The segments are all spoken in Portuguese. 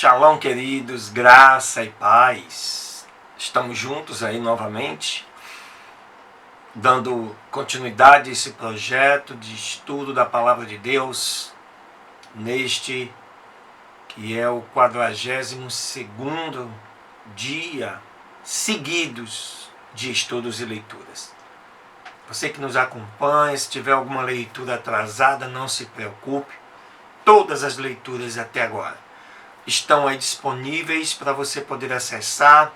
Shalom, queridos, graça e paz. Estamos juntos aí novamente, dando continuidade a esse projeto de estudo da Palavra de Deus, neste que é o 42º dia seguidos de estudos e leituras. Você que nos acompanha, se tiver alguma leitura atrasada, não se preocupe. Todas as leituras até agora estão aí disponíveis para você poder acessar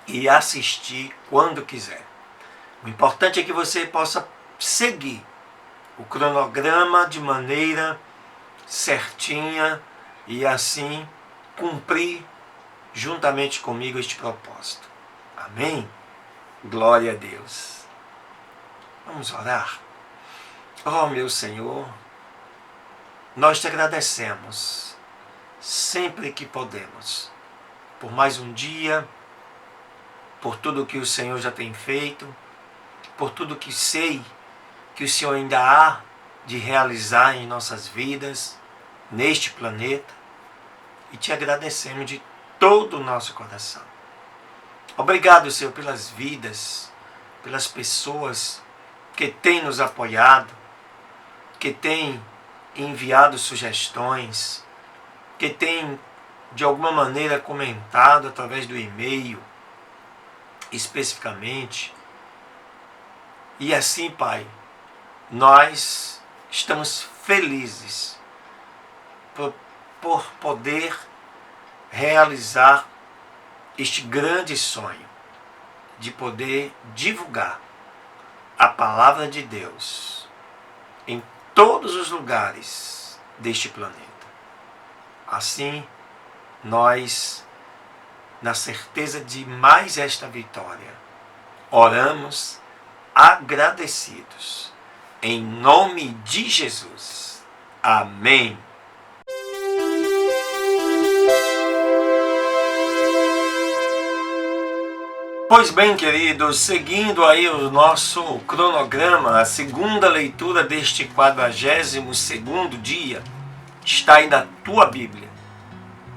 e assistir quando quiser. O importante é que você possa seguir o cronograma de maneira certinha e assim cumprir juntamente comigo este propósito. Amém? Glória a Deus. Vamos orar. Oh, meu Senhor, nós te agradecemos sempre que podemos, por mais um dia, por tudo que o Senhor já tem feito, por tudo que sei que o Senhor ainda há de realizar em nossas vidas, neste planeta, e te agradecemos de todo o nosso coração. Obrigado, Senhor, pelas vidas, pelas pessoas que têm nos apoiado, que têm enviado sugestões, que têm de alguma maneira comentado através do e-mail, especificamente. E assim, Pai, nós estamos felizes por poder realizar este grande sonho de poder divulgar a Palavra de Deus em todos os lugares deste planeta. Assim, nós, na certeza de mais esta vitória, oramos agradecidos. Em nome de Jesus. Amém. Pois bem, queridos, seguindo aí o nosso cronograma, a segunda leitura deste 42º dia está aí na tua Bíblia,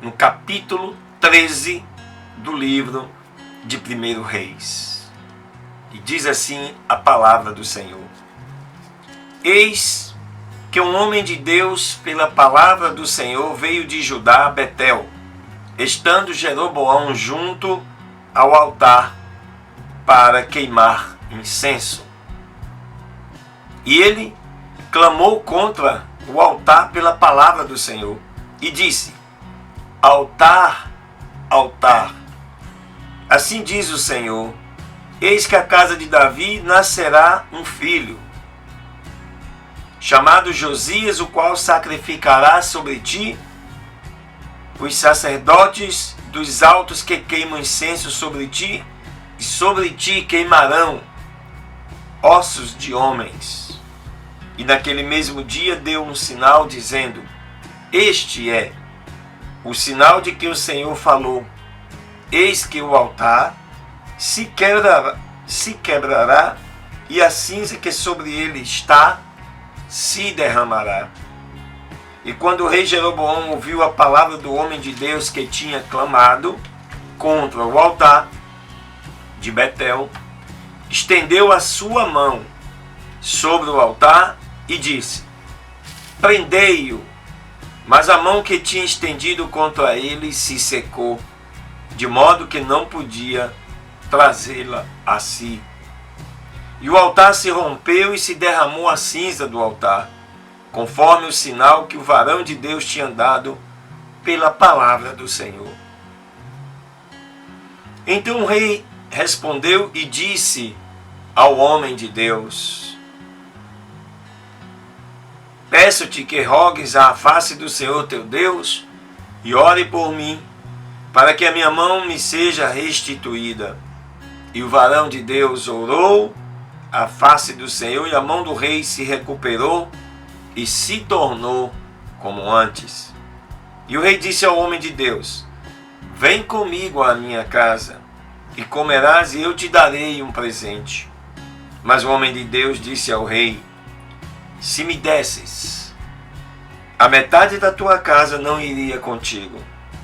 no capítulo 13 do livro de 1 Reis. E diz assim a palavra do Senhor: Eis que um homem de Deus, pela palavra do Senhor, veio de Judá a Betel, estando Jeroboão junto ao altar para queimar incenso. E ele clamou contra o altar pela palavra do Senhor e disse: Altar, altar, assim diz o Senhor, eis que a casa de Davi nascerá um filho, chamado Josias, o qual sacrificará sobre ti os sacerdotes dos altos que queimam incenso sobre ti, e sobre ti queimarão ossos de homens. E naquele mesmo dia deu um sinal, dizendo: Este é o sinal de que o Senhor falou: Eis que o altar se quebrará, e a cinza que sobre ele está se derramará. E quando o rei Jeroboão ouviu a palavra do homem de Deus que tinha clamado contra o altar de Betel, estendeu a sua mão sobre o altar e disse: Prendei-o. Mas a mão que tinha estendido contra ele se secou, de modo que não podia trazê-la a si. E o altar se rompeu e se derramou a cinza do altar, conforme o sinal que o varão de Deus tinha dado pela palavra do Senhor. Então o rei respondeu e disse ao homem de Deus: Peço-te que rogues à face do Senhor teu Deus e ore por mim, para que a minha mão me seja restituída. E o varão de Deus orou à face do Senhor, e a mão do rei se recuperou e se tornou como antes. E o rei disse ao homem de Deus: Vem comigo à minha casa, e comerás, e eu te darei um presente. Mas o homem de Deus disse ao rei: Se me desses a metade da tua casa, não iria contigo,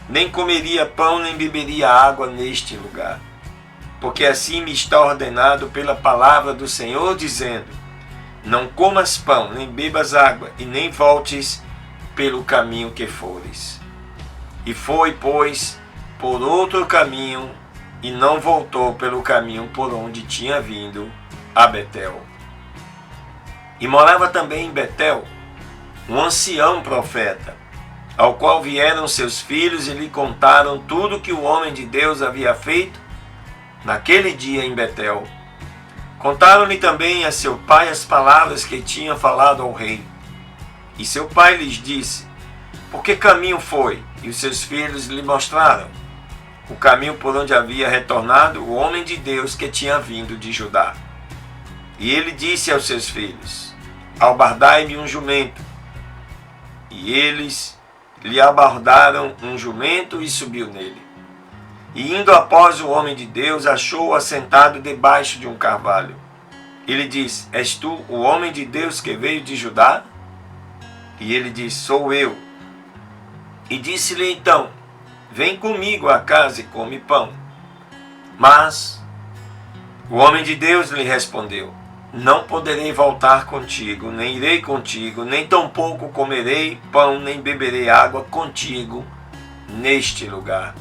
nem comeria pão, nem beberia água neste lugar. Porque assim me está ordenado pela palavra do Senhor, dizendo: não comas pão, nem bebas água, e nem voltes pelo caminho que fores. E foi, pois, por outro caminho, e não voltou pelo caminho por onde tinha vindo a Betel. E morava também em Betel um ancião profeta, ao qual vieram seus filhos e lhe contaram tudo que o homem de Deus havia feito naquele dia em Betel. Contaram-lhe também a seu pai as palavras que tinha falado ao rei. E seu pai lhes disse: por que caminho foi? E os seus filhos lhe mostraram o caminho por onde havia retornado o homem de Deus que tinha vindo de Judá. E ele disse aos seus filhos: albardai-me um jumento. E eles lhe abordaram um jumento e subiu nele. E indo após o homem de Deus, achou-o assentado debaixo de um carvalho. Ele disse: és tu o homem de Deus que veio de Judá? E ele disse: sou eu. E disse-lhe então: vem comigo à casa e come pão. Mas o homem de Deus lhe respondeu: não poderei voltar contigo, nem irei contigo, nem tampouco comerei pão, nem beberei água contigo neste lugar.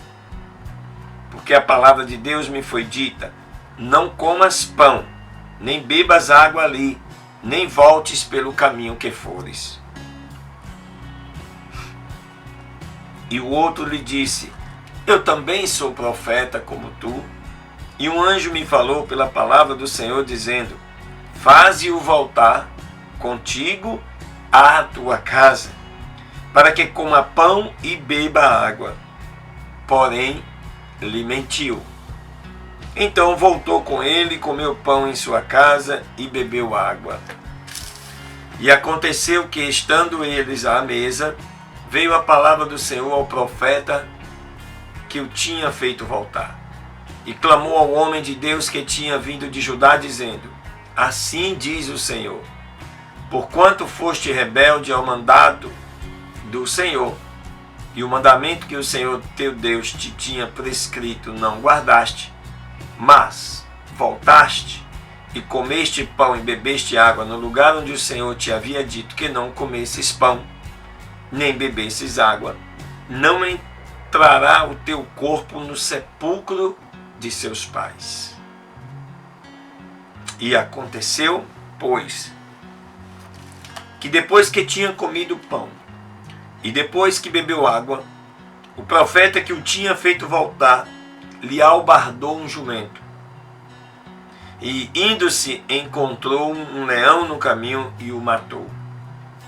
Porque a palavra de Deus me foi dita: não comas pão, nem bebas água ali, nem voltes pelo caminho que fores. E o outro lhe disse: eu também sou profeta como tu. E um anjo me falou pela palavra do Senhor, dizendo: faze-o voltar contigo à tua casa, para que coma pão e beba água. Porém, lhe mentiu. Então voltou com ele, comeu pão em sua casa e bebeu água. E aconteceu que, estando eles à mesa, veio a palavra do Senhor ao profeta que o tinha feito voltar. E clamou ao homem de Deus que tinha vindo de Judá, dizendo: assim diz o Senhor: porquanto foste rebelde ao mandado do Senhor, e o mandamento que o Senhor teu Deus te tinha prescrito não guardaste, mas voltaste e comeste pão e bebeste água no lugar onde o Senhor te havia dito que não comesses pão, nem bebesses água, não entrará o teu corpo no sepulcro de seus pais. E aconteceu, pois, que depois que tinha comido pão e depois que bebeu água, o profeta que o tinha feito voltar lhe albardou um jumento. E indo-se, encontrou um leão no caminho e o matou.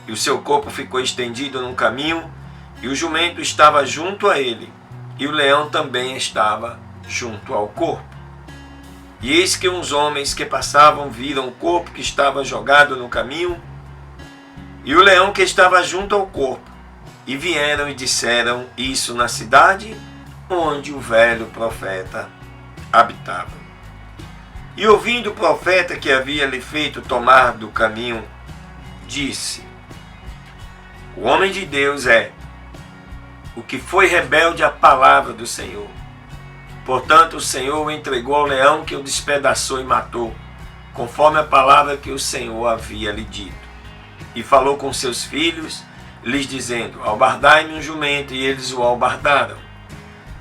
E o seu corpo ficou estendido no caminho, e o jumento estava junto a ele, e o leão também estava junto ao corpo. E eis que uns homens que passavam viram o corpo que estava jogado no caminho, e o leão que estava junto ao corpo, e vieram e disseram isso na cidade onde o velho profeta habitava. E ouvindo o profeta que havia lhe feito tomar do caminho, disse: o homem de Deus é o que foi rebelde à palavra do Senhor. Portanto, o Senhor o entregou ao leão, que o despedaçou e matou, conforme a palavra que o Senhor havia lhe dito. E falou com seus filhos, lhes dizendo: albardai-me um jumento, e eles o albardaram.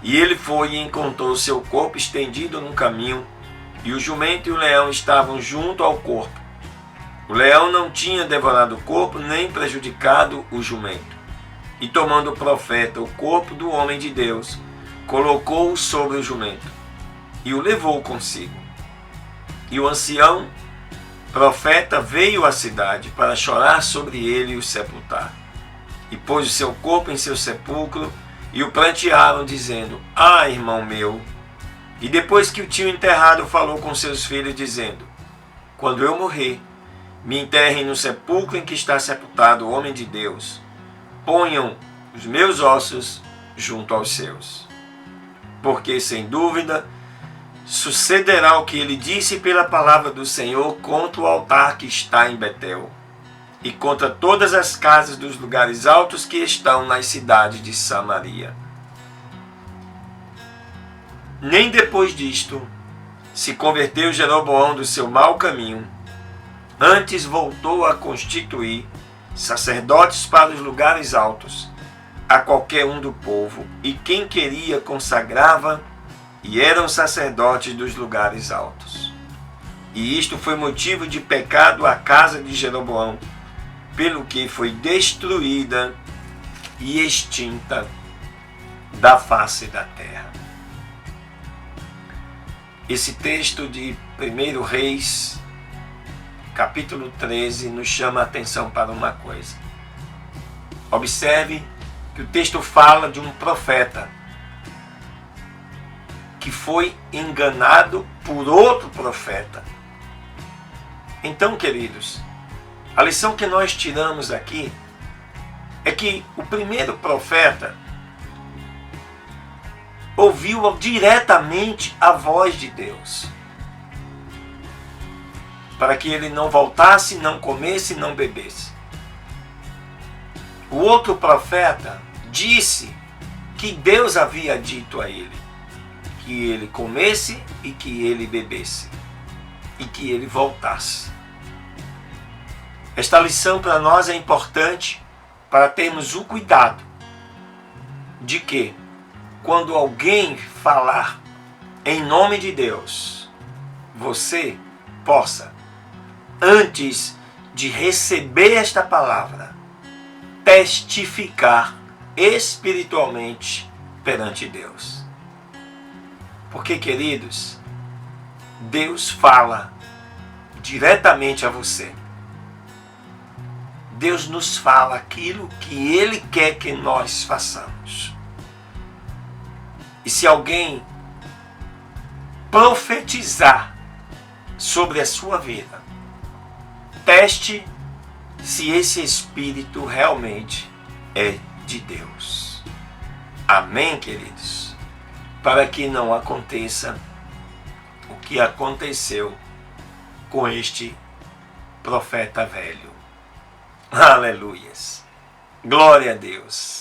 E ele foi e encontrou seu corpo estendido num caminho, e o jumento e o leão estavam junto ao corpo. O leão não tinha devorado o corpo, nem prejudicado o jumento. E tomando o profeta o corpo do homem de Deus, colocou-o sobre o jumento, e o levou consigo. E o ancião profeta veio à cidade para chorar sobre ele e o sepultar. E pôs o seu corpo em seu sepulcro, e o prantearam, dizendo: ah, irmão meu. E depois que o tinham enterrado, falou com seus filhos, dizendo: quando eu morrer, me enterrem no sepulcro em que está sepultado o homem de Deus. Ponham os meus ossos junto aos seus. Porque, sem dúvida, sucederá o que ele disse pela palavra do Senhor contra o altar que está em Betel, e contra todas as casas dos lugares altos que estão nas cidades de Samaria. Nem depois disto se converteu Jeroboão do seu mau caminho, antes voltou a constituir sacerdotes para os lugares altos, a qualquer um do povo, e quem queria consagrava, e eram sacerdotes dos lugares altos. E isto foi motivo de pecado à casa de Jeroboão, pelo que foi destruída e extinta da face da terra. Esse texto de 1 Reis, capítulo 13, nos chama a atenção para uma coisa. Observe que o texto fala de um profeta que foi enganado por outro profeta. Então, queridos, a lição que nós tiramos aqui é que o primeiro profeta ouviu diretamente a voz de Deus, para que ele não voltasse, não comesse, não bebesse. O outro profeta disse que Deus havia dito a ele que ele comesse e que ele bebesse e que ele voltasse. Esta lição para nós é importante para termos o cuidado de que, quando alguém falar em nome de Deus, você possa, antes de receber esta palavra, testificar espiritualmente perante Deus. Porque, queridos, Deus fala diretamente a você. Deus nos fala aquilo que Ele quer que nós façamos. E se alguém profetizar sobre a sua vida, teste se esse Espírito realmente é de Deus. Amém, queridos? Para que não aconteça o que aconteceu com este profeta velho. Aleluias. Glória a Deus.